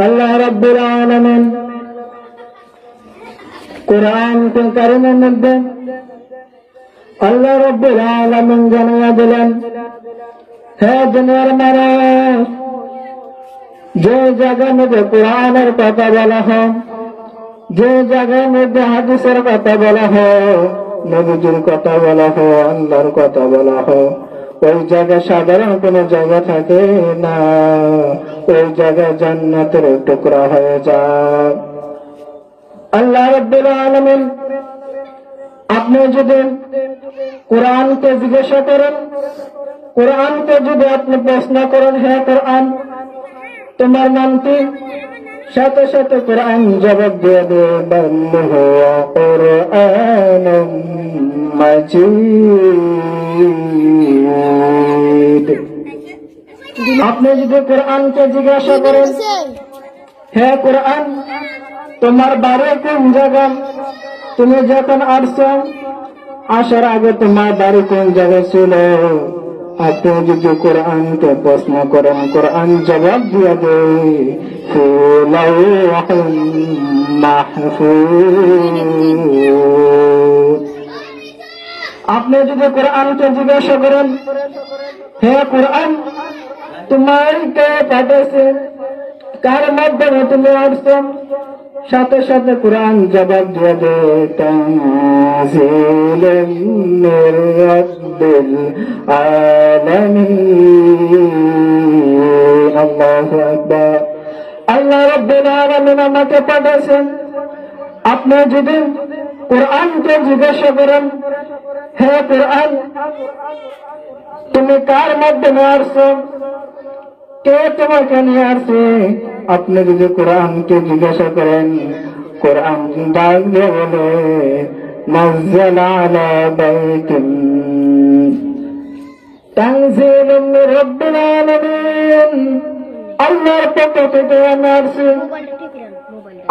আল্লাহ রাব্বুল আলামিন কুরআন কারীমের মধ্যে আল্লাহ রাব্বুল আলামিন জানিয়ে দিলেন, হে দুনিয়ার মানুষ, যে জায়গার মধ্যে কোরআনের কথা বলা হয়, যে জায়গার মধ্যে হাদিসের কথা বলা হয়, নবীজির কথা বলা হয়, আল্লাহর কথা বলা হয়, ওই জায়গায় সাধারণ কোন জায়গা থাকে না, ওই জায়গায় জান্নাতের টুকরা হয়ে যায়। আল্লাহ রাব্বুল আলামিন আপনি যদি কোরআনকে জিজ্ঞাসা করেন, কোরআনকে যদি আপনি প্রশ্ন করেন, হে কোরআন তোমার নাম কি, সাথে সাথে কোরআন জবাব দিয়ে দেবে, বাল্লুহু কুরআনুম মাজিদ। আপনি যদি কোরআনকে জিজ্ঞাসা করেন, হে কোরআন তোমার বাড়ি কোন জায়গা, তুমি যখন আসছো আসার আগে তোমার বাড়ি কোন জায়গায় ছিল, আপনি যদি কোরআনকে প্রশ্ন করেন, কোরআন জবাব দিয়ে দেয় ফি লাওহিন মাহফুজ। আপনি যদি কোরআনকে জিজ্ঞাসা করেন, হে কোরআন তোমার কে পাঠিয়েছে, কার মাধ্যমে তুমি আসছো, সাথে সাথে কোরআন জবাব দিয়ে দেয় তানজিলুম মির রাব্বিল আলামিন। আল্লাহু আকবার। আল্লাহ রাব্বুল আলামিন আমাকে পাঠিয়েছেন। আপনি যদি কোরআনকে জিজ্ঞাসা করেন, হে কোরআন তুমি কার মাধ্যমে আসছো, কে তোমাকে নিয়ে আসছে, আপনি যদি কোরআনকে জিজ্ঞাসা করেন, কোরআন ডাক দিয়ে বলে নাযালা আলা বাইতিন তানজিলুম মির রাব্বিল আলামিন, আল্লাহর পক্ষ থেকে আমি আসছি।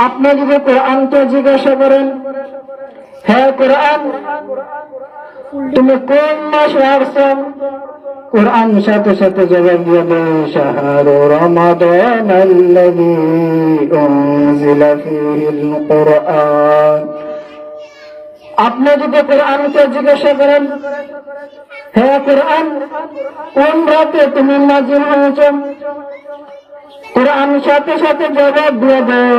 আপনি যদি কোরআনকে জিজ্ঞাসা করেন, হে কোরআন তুমি কোন মাসে আসছো, কোরআন সাথে সাথে জবাব দিয়ে দেয় শাহরু রমাদান আল্লাযী উনজিলা ফীহিল কুরআন। আপনি যদি কোরআনকে জিজ্ঞাসা করেন, হে কোরআন কোন রাতে তুমি নাযিল হয়েছো, কোরআন সাথে সাথে জবাব দিয়ে দেয়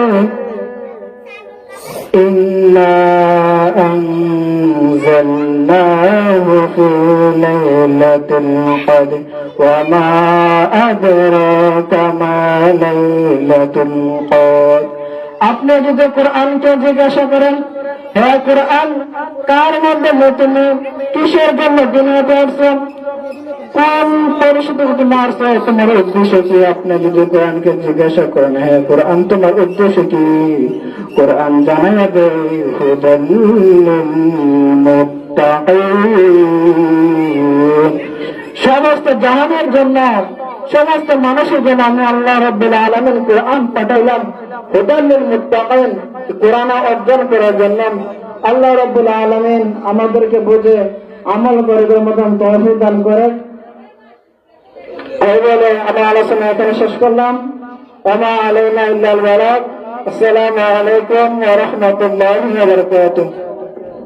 ইন্না أنزلناه في ليلة القدر وما أدراك ما ليلة القدر। আপনি যদি কোরআনকে জিজ্ঞাসা করেন, হে কোরআন কার মধ্যে তুমি কিসের জন্য দুনিয়াতে আসছো, কোন পরিস্থিতি তুমি আসছো, তোমার উদ্দেশ্য কি, আপনি যদি কোরআনকে জিজ্ঞাসা করেন, হে কোরআন তোমার উদ্দেশ্য কি, কোরআন জানায় দেয় হুদাল লিল মুত্তাকিন। সমস্ত জাহানের জন্য, সমস্ত মানুষের জন্য আমি আল্লাহ রাব্বুল আলামিন কোরআন পাঠাইলাম হুদাল লিল মুত্তাকিন, কোরআন অর্জন করার জন্য। আল্লাহ রাব্বুল আলামিন আমাদেরকে বুঝে আমল করার মতন তৌফিক দান করে। এই বলে আমি আলোচনা এখানে শেষ করলাম। ওয়া আলাইনা ইল্লাল বালাগ। আসসালামু আলাইকুম ওয়া রাহমাতুল্লাহি ওয়া বারাকাতুহু।